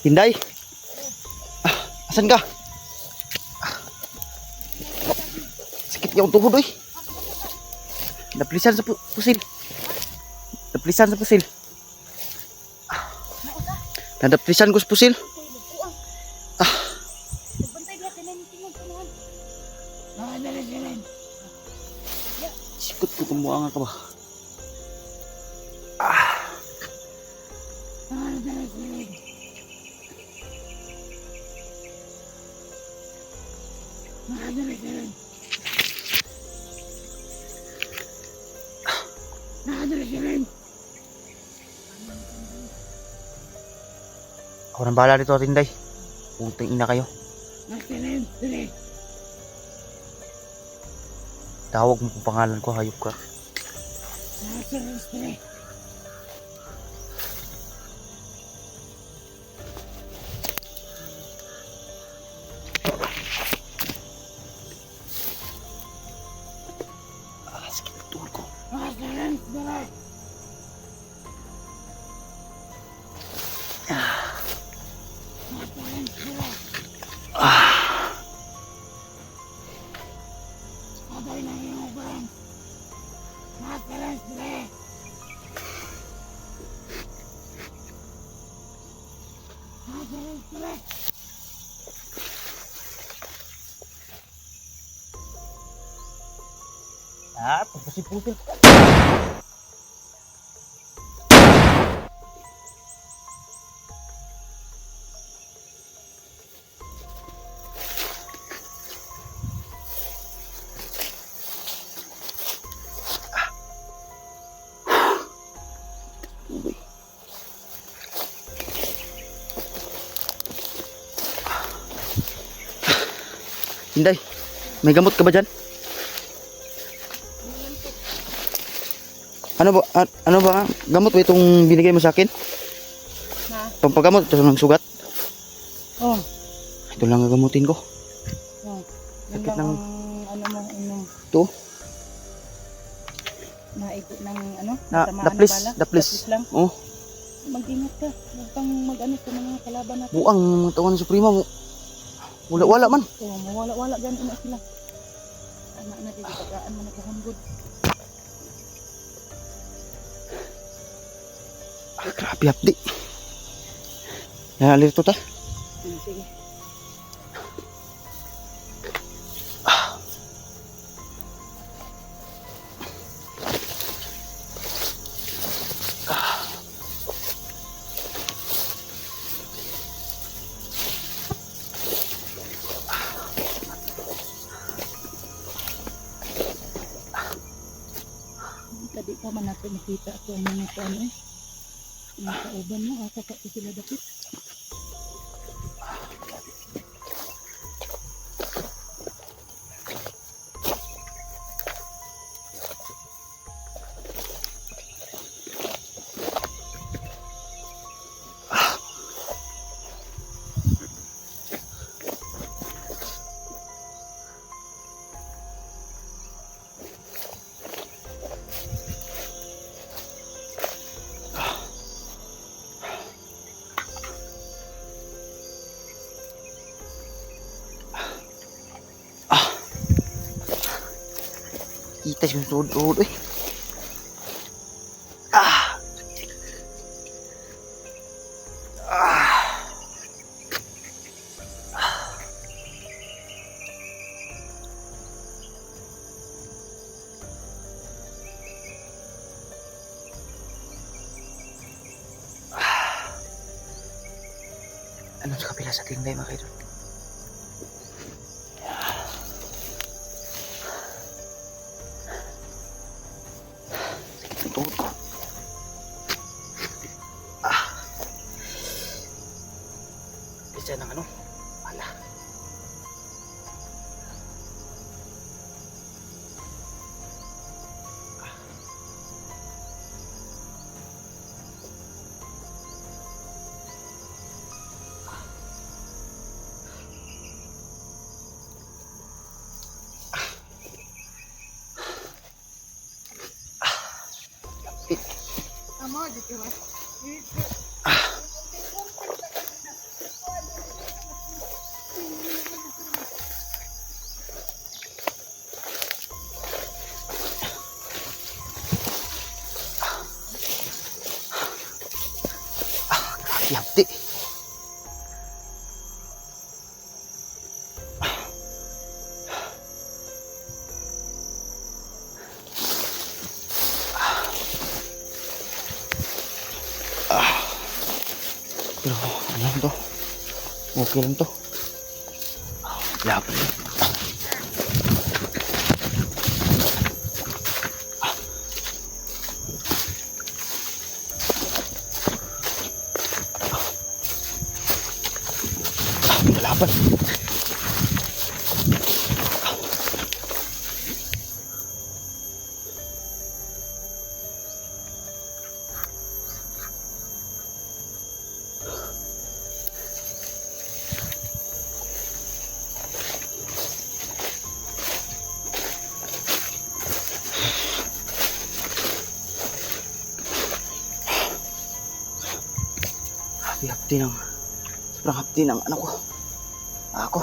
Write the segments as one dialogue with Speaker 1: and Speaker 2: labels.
Speaker 1: Tinday. Asan ka? Sakit yung tuhod oy. Naplisan sa pusil. Naplisan sa pusil. Nadaplisan ko sa pusil. Sikot ko kumuangan ka ba? Ako nang bahala dito, Tinday. Puntang ina kayo. Tawag mo kung pangalan ko, hayop ka. Sakit ang tuhod ko. Pusi-pusi. Tinday, may gamot ka ba dyan? Ano ba gamot ba itong binigay mo sa akin?
Speaker 2: Na?
Speaker 1: Pampagamot ito ng sugat?
Speaker 2: Oh.
Speaker 1: Ito lang gagamutin ko.
Speaker 2: Oh.
Speaker 1: Sakit ng
Speaker 2: ano mo inom.
Speaker 1: Ito?
Speaker 2: Naikot ng ano?
Speaker 1: Daplis lang. Oh.
Speaker 2: Mag-ingat ka. Huwag kang mag-ano sa mga kalaban natin.
Speaker 1: Buang mga tawan ng Suprema mo. Wala man.
Speaker 2: Oo, mawala-wala dyan ina sila. Anak na dito, tagaan mo na kahunggod.
Speaker 1: Grabe hapdi. Nalir to ta.
Speaker 2: Sige. Tadi pa man natin nakita ako ang mga ano eh. Mga kauban mo, asa ka sila dapit.
Speaker 1: Kita yung tuhod eh. Ano sa kapila sa Tinday mga kaidol? Tuhod ko. Bisa ng ano? Wala. Yapti. Pero ano lang to? Okay lang to. Lapit. Laban. Hapti ng sobrang hapti ng ano ko. Ako.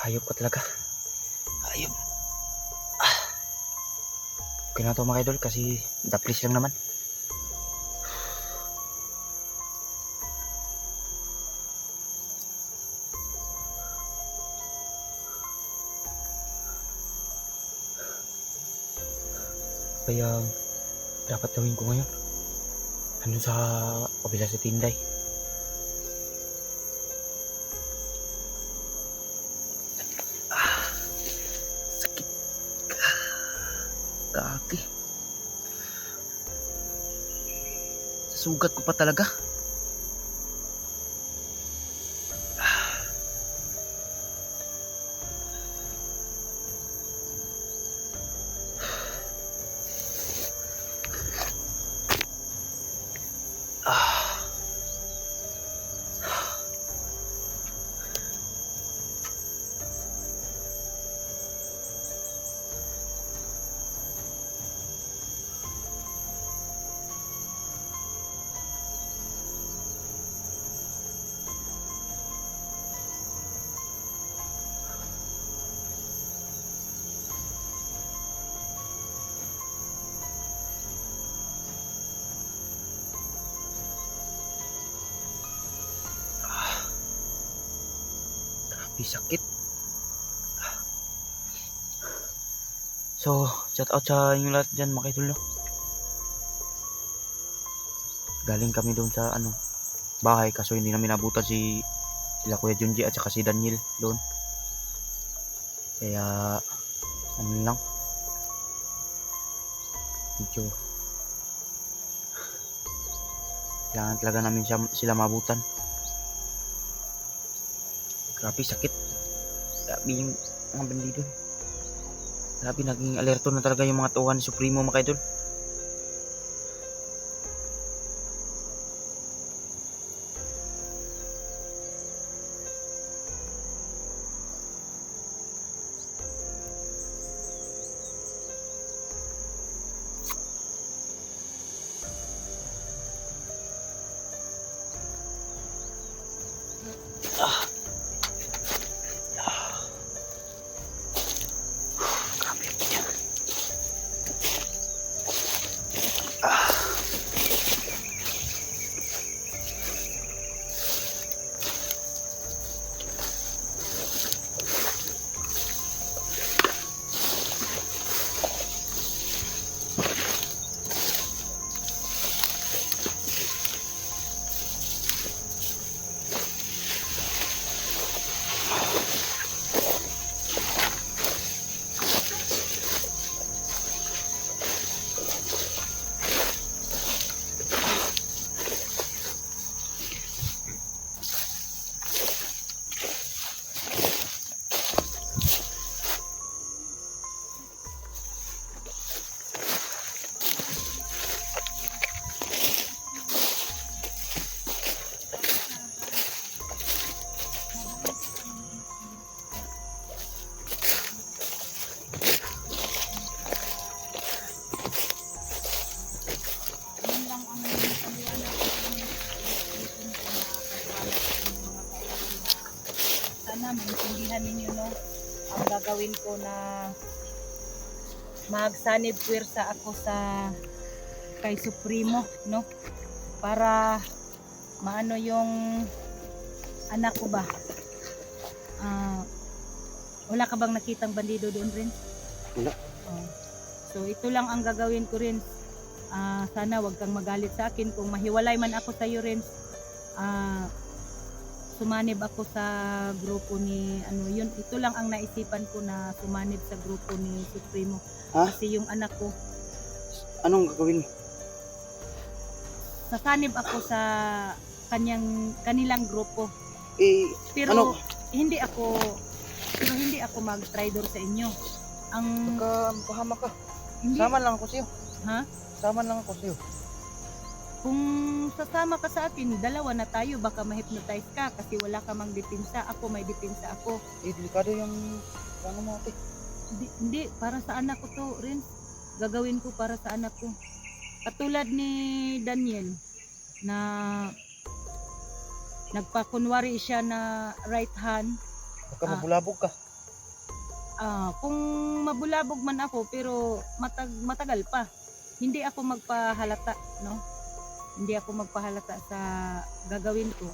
Speaker 1: Hayop ka talaga. Hayop. Okay na to mga idol kasi daplis lang naman. Kaya dapat gawin ko ngayon. Ano sa kabila sa tinday. Sakit. Kaki. Sugat ko pa talaga. Sakit. So, shout out sa inyo lahat dyan mga idol, no? Galing kami doon sa bahay kaso hindi namin nabutan sila Kuya Junji at saka si Daniel doon. Kaya lang medyo kailangan talaga namin sila mabutan. Grabe sakit. Grabe yung mga bandido. Grabe naging alerto na talaga yung mga tauhan ni Supremo mga idol.
Speaker 2: gagawin ko na magsanib puwersa ako sa kay Supremo, no? Para maano yung anak ko ba. Wala ka bang nakitang bandido doon rin?
Speaker 1: Wala.
Speaker 2: Oh. So ito lang ang gagawin ko rin. Sana wag kang magalit sa akin kung mahiwalay man ako sa iyo rin. Sumanib ako sa grupo ni yun, ito lang ang naisipan ko na sumanib sa grupo ni Supremo.
Speaker 1: Ha?
Speaker 2: Kasi yung anak ko,
Speaker 1: Anong gagawin mo?
Speaker 2: sasanib ako sa kanilang grupo. Pero
Speaker 1: Ano?
Speaker 2: hindi ako mag-traitor sa inyo. Ang
Speaker 1: Pahama ka.
Speaker 2: hindi
Speaker 1: Sama lang ako sa'yo.
Speaker 2: ha?
Speaker 1: Sama lang ako sa'yo.
Speaker 2: Kung sasama ka sa akin, dalawa na tayo, baka ma-hypnotize ka kasi wala ka mang depensa. Ako may depensa ako.
Speaker 1: Delikado yung ano mo ate.
Speaker 2: Hindi, para sa anak ko to rin. Gagawin ko para sa anak ko. Katulad ni Daniel na nagpakunwari siya na right hand.
Speaker 1: Baka mabulabog ka.
Speaker 2: Kung mabulabog man ako pero matagal pa. Hindi ako magpahalata, no? Hindi ako magpahalata sa gagawin ko.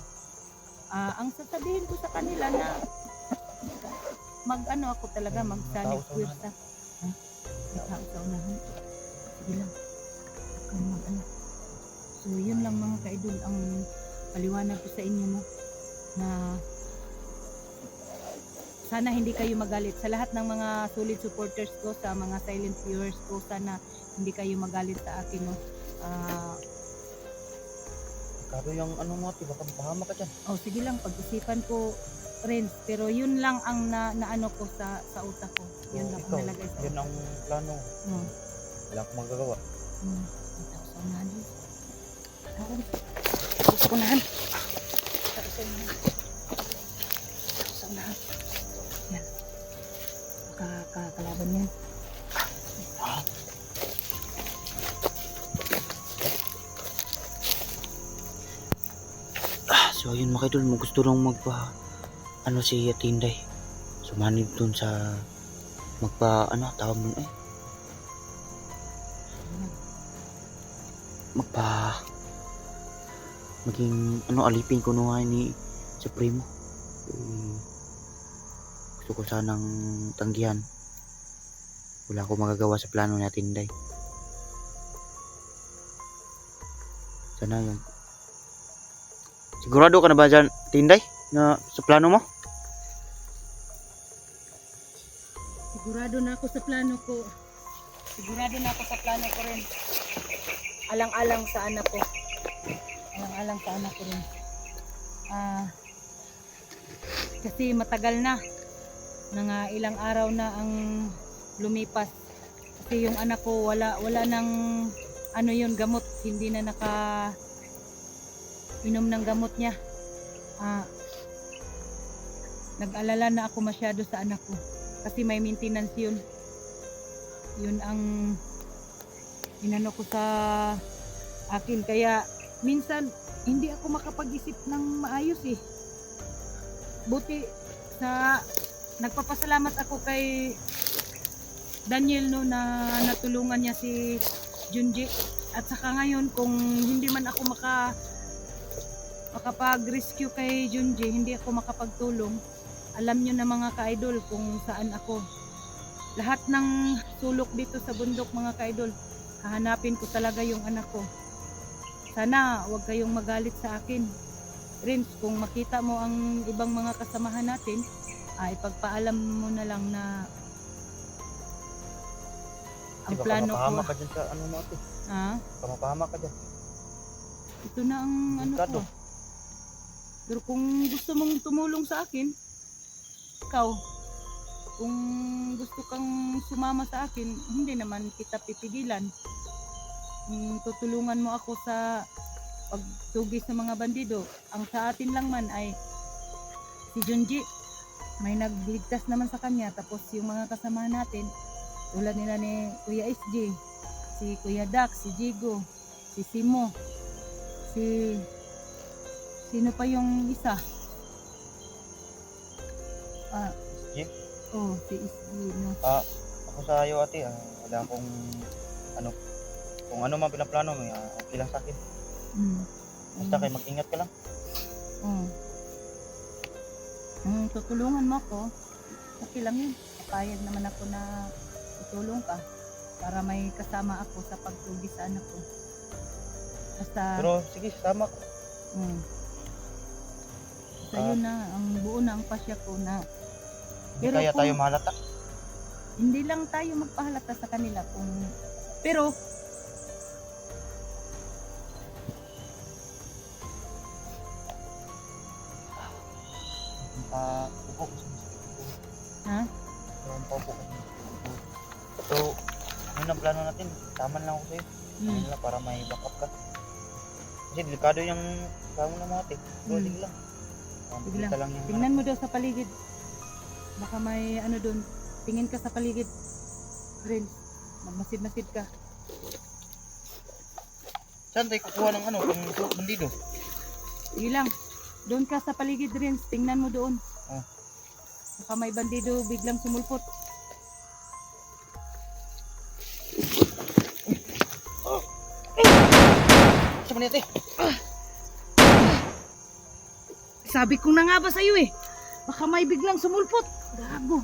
Speaker 2: Ang sasabihin ko sa kanila na ako talaga magsanib puwersa. May tao sa unahan. Sige lang. Kung So yun lang mga kaidol ang paliwanag ko sa inyo, no? Na sana hindi kayo magalit sa lahat ng mga solid supporters ko, sa mga silent viewers ko, sana hindi kayo magalit sa akin, no?
Speaker 1: Delikado yung ano mo ate. Baka mapahama ka dyan.
Speaker 2: Sige lang, pag-isipan ko rin, pero yun lang ang naano ko sa utak ko. Yun lang ang
Speaker 1: Ikaw,
Speaker 2: nalagay sa
Speaker 1: yun ang plano. Wala akong magagawa.
Speaker 2: Ito sa unahan.
Speaker 1: Gusto ko nahan.
Speaker 2: Sa unahan. Yan. Kalaban yan.
Speaker 1: So ayun mga idol, gusto nang si Tinday. Sumanib dun sa tawag nun maging alipin ko nga ni Supremo. Gusto ko sanang tanggihan. Wala akong magagawa sa plano ni Tinday. Sana yun. Sigurado ka na ba dyan, Tinday? Na sa plano mo?
Speaker 2: Sigurado na ako sa plano ko. Sigurado na ako sa plano ko rin. Alang-alang sa anak ko. Alang-alang sa anak ko rin. Kasi matagal na. Ilang araw na ang lumipas. Kasi yung anak ko wala nang gamot. Hindi na inom ng gamot niya. Nag-alala na ako masyado sa anak ko. Kasi may maintenance yun. Yun ang inano ko sa akin. Kaya minsan hindi ako makapag-isip ng maayos eh. Buti nagpapasalamat ako kay Daniel, no, na natulungan niya si Junji. At saka ngayon kung hindi man ako makapag-rescue kay Junji, hindi ako makapagtulong, alam nyo na mga ka-idol kung saan ako. Lahat ng sulok dito sa bundok mga ka-idol, hahanapin ko talaga yung anak ko. Sana huwag kayong magalit sa akin. Rins, kung makita mo ang ibang mga kasamahan natin, ipagpaalam mo na lang na ang plano ko.
Speaker 1: Mapahama ka dyan sa mo ate. Mapahama ka dyan.
Speaker 2: Ito na ang ko. Pero kung gusto mong tumulong sa akin, ikaw, kung gusto kang sumama sa akin, hindi naman kita pipigilan. Tutulungan mo ako sa pagtugi sa mga bandido. Ang sa atin lang man ay si Junji. May nagligtas naman sa kanya. Tapos yung mga kasama natin, tulad nila ni Kuya SJ, si Kuya Dax, si Jigo, si Simo, sino pa yung isa? Oh, si SG, no?
Speaker 1: Ako sa iyo ate, wala akong ano, kung ano man pinaplano mo, okay lang sa akin.
Speaker 2: Mm.
Speaker 1: Basta kayo mag-ingat ka lang.
Speaker 2: Oh. Tutulungan mo ako. Okay lang yun. Papayag naman ako na tutulong ka para may kasama ako sa pagtugi sa anak ko. Basta,
Speaker 1: Pero sige, sama ko.
Speaker 2: basta yun na, ang buo na ang pasya ko na
Speaker 1: Hindi
Speaker 2: Pero
Speaker 1: kaya
Speaker 2: kung-
Speaker 1: tayo mahalata.
Speaker 2: hindi lang tayo magpahalata sa kanila pero
Speaker 1: Upo.
Speaker 2: ha?
Speaker 1: Upo. So, yun ang plano natin. Tama lang ako sa'yo.
Speaker 2: Hmm.
Speaker 1: Para may backup ka. Kasi delikado yung kamo ng mga ate. Pero
Speaker 2: Hmm.
Speaker 1: sige lang.
Speaker 2: Sige lang.
Speaker 1: Kita lang yung
Speaker 2: Tingnan mo daw sa paligid. Baka may ano doon. Tingin ka sa paligid. Rin. Magmasid-masid ka.
Speaker 1: Saan tayo kukuha ng ano? Kung bandido?
Speaker 2: Sige lang. Doon ka sa paligid rin. Tingnan mo doon.
Speaker 1: Oh.
Speaker 2: Baka may bandido biglang sumulpot.
Speaker 1: Saan ba niya ate?
Speaker 2: Sabi ko na nga ba sa'yo eh. Baka may biglang sumulpot. Gago.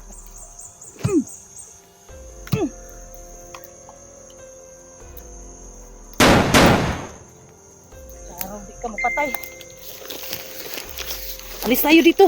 Speaker 2: Sa araw di ka mapatay. Alis tayo dito.